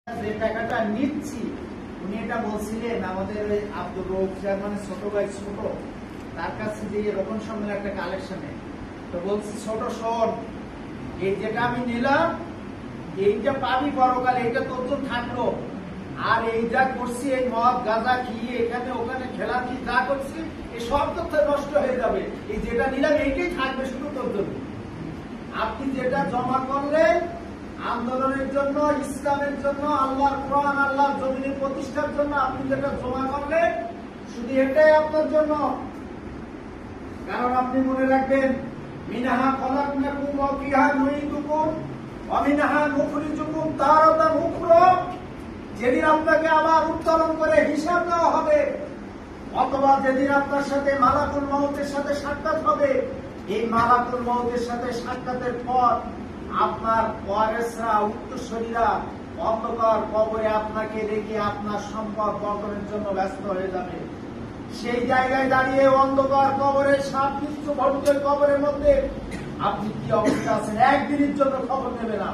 যে টাকাটা নিচ্ছি উনি এটা বলছিলেন আমাদের ওই আব্দুর রউফ চেয়ারম্যানের ছোট ভাই ছোট তার কাছে যে রতন সম্মেলনের একটা কালেকশনে তো বলছি ছোট শোন এই যেটা আমি নিলাম এইটা পাবি পরকালে, এইটা তোর তো থাকলো। আর এই যা করছি এই মদ গাঁজা খেয়ে এখানে ওখানে খেলা দিয়ে যা করছি এই সব তথ্য নষ্ট হয়ে যাবে। এই যেটা নিলাম এইটাই থাকবে শুধু তোর জন্য। আপনি যেটা জমা করলেন আন্দোলনের জন্য, ইসলামের জন্য, আল্লাহর কোরআন আল্লাহর জমিনে প্রতিষ্ঠার জন্য আপনি যেটা জমা করলেন শুধু এটাই আপনার জন্য। কারণ আপনি মনে রাখবেন মিনহা খলাকনাকুম ওয়া ফিহা নুঈদুকুম ওয়া মিনহা নুখরিজুকুম তারাতান উখরা। যেদিন আপনাকে আবার উত্তোলন করে হিসাব দেওয়া হবে, অথবা যেদিন আপনার সাথে মালাকুল মউতের সাথে সাক্ষাৎ হবে, এই মালাকুল মউতের সাথে সাক্ষাতের পর আপনার ওয়ারিসরা উত্তরসূরিরা অন্ধকার কবরে আপনাকে রেখে আপনার সম্পদ বন্টনের জন্য ব্যস্ত হয়ে যাবে। সেই জায়গায় দাঁড়িয়ে অন্ধকার কবরের সাপ মৃত্যু ভর্তের কবরের মধ্যে আপনি কি অবস্থা আছেন একদিনের জন্য খবর নেবে না,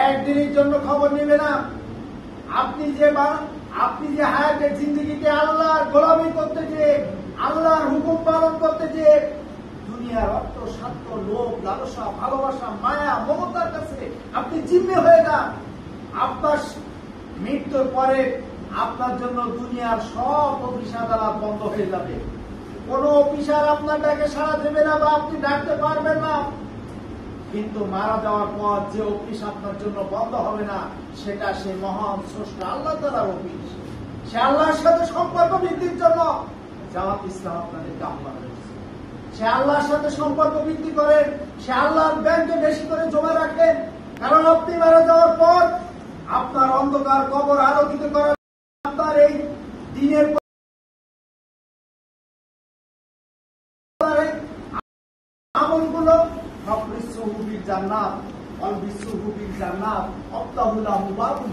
একদিনের জন্য খবর নেবে না। আপনি যে হায়াতের জিন্দেগিতে আল্লাহর গোলামি করতে যে, আল্লাহর হুকুম পালন করতে যে দুনিয়ার অর্থ স্বার্থ লোভ লালসা ভালোবাসা মায়া মমতার কাছে আপনি জিম্মি হয়ে যান, আপনার মৃত্যুর পরে আপনার জন্য দুনিয়ার সব অফিস আদালত বন্ধ হয়ে যাবে। কোন অফিসার আপনার ডাকে সাড়া দেবে না বা আপনি ডাকতে পারবেন না। কিন্তু মারা যাওয়ার পর যে অফিস আপনার জন্য বন্ধ হবে না সেটা সে মহান স্রষ্টা আল্লাহ তাআলার অফিস। সে আল্লাহর সাথে সম্পর্ক বৃদ্ধির জন্য জামাত ইসলাম আপনাদেরকে আহ্বান করেছে। সে আল্লাহর সাথে সম্পর্ক বৃদ্ধি করেন, সে আল্লাহর ব্যাংকে বেশি করে জমা রাখেন। কারণ আপনি মারা যাওয়ার পর আপনার অন্ধকার কবর আলোকিত করার আপনার এই দিনের আমলগুলো সব বিশ্বহুবির জান্নাত অল বিশ্বহুবির জান্নাত অত্তাহুল্লাহু বাবুল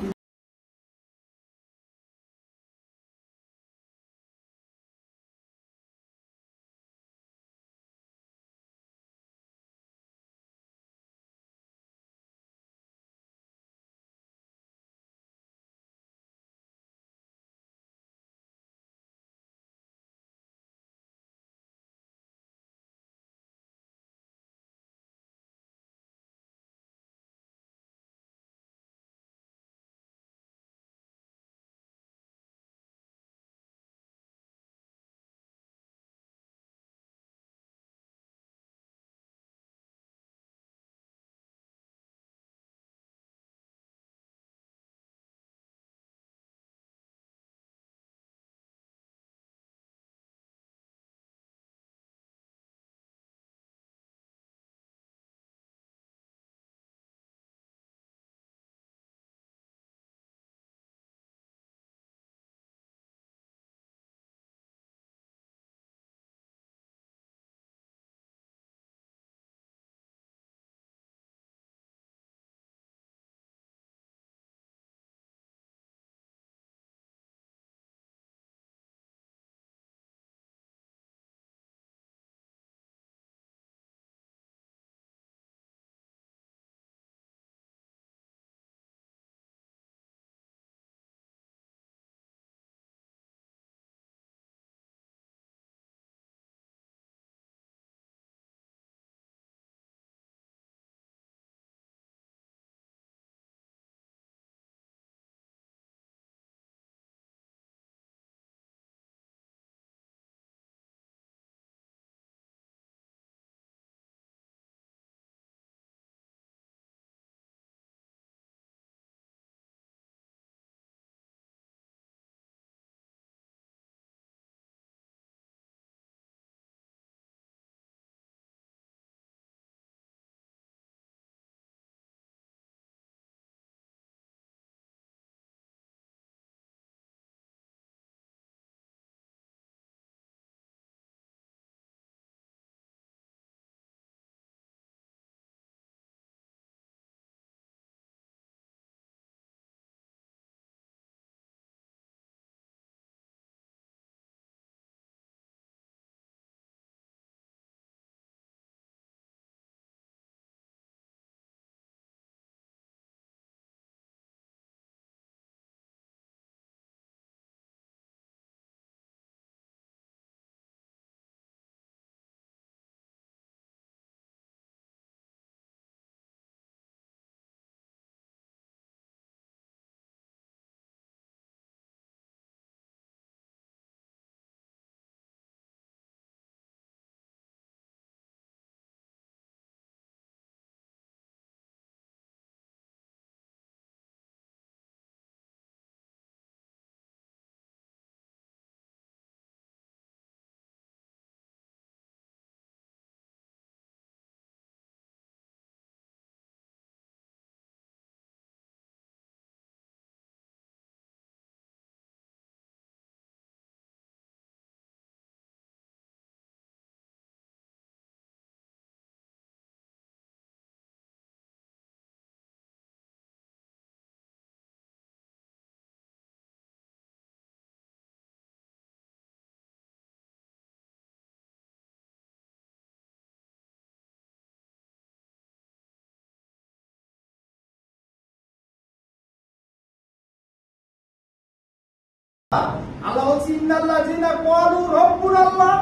আল্লাহ বলছে ইন্নাল্লাযিনা ক্বালু রাব্বুনাল্লাহ,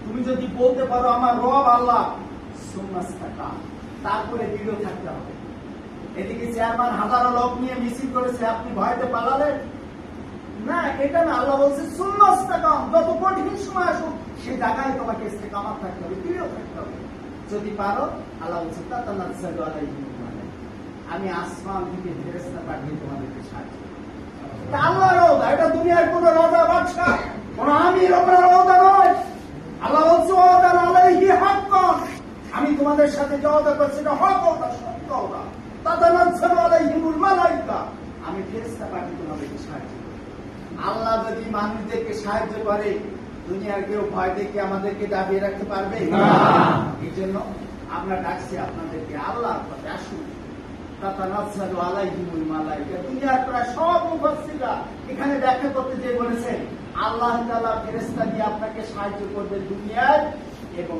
তুমি যদি বলতে পারো আমার রব আল্লাহ, সুম্মাস্তাকাম, তারপরে দৃঢ় থাকতে হবে। এদিকে চেয়ারম্যান হাজারো লোক নিয়ে মিছিল করেছে, আপনি ভয়তে পালালেন না, এটা না। আল্লাহ বলছে সুম্মাস্তাকাম, যত কঠিন সময় আসুক সে জায়গায় তোমাকে ইস্তেকামাত থাকতে হবে, দৃঢ় থাকতে হবে। যদি পারো, আল্লাহ বলছে তাতানাজ্জালু আলাইহিমুল মালাইকা, আমি আসমান থেকে ফেরেশতা পাঠিয়ে তোমাদেরকে সাহায্য করব। আল্লাহর রওজা, এটা দুনিয়ার কোন রাজা বাদশা, কোন আমির ওমরার রওজা নয়। আল্লাহ বলছে ওয়াদান আলাইহি হাক্কান, আমি তোমাদের সাথে যে ওয়াদা করছি এটা হক, ওটা সত্য ওয়াদা। তাতানাজ্জালু আলাইহিমুল মালাইকা, আমি ফেরেশতা পাঠিয়ে তোমাদেরকে সাহায্য করব। আল্লাহ যদি মানুষদেরকে সাহায্য করে, দুনিয়ার কেউ ভয় দেখে আমাদেরকে দাবিয়ে রাখতে পারবে না। এই জন্য আমরা ডাকছি আপনাদেরকে, আল্লাহ আসুন। তাতানাজ্জালু আলাইহিমুল মালাইকা, দুনিয়ার প্রায় সব মুফাসসিররা এখানে ব্যাখ্যা করতে যে বলেছেন আল্লাহ তাআলা ফেরেশতা দিয়ে আপনাকে সাহায্য করবে দুনিয়ায় এবং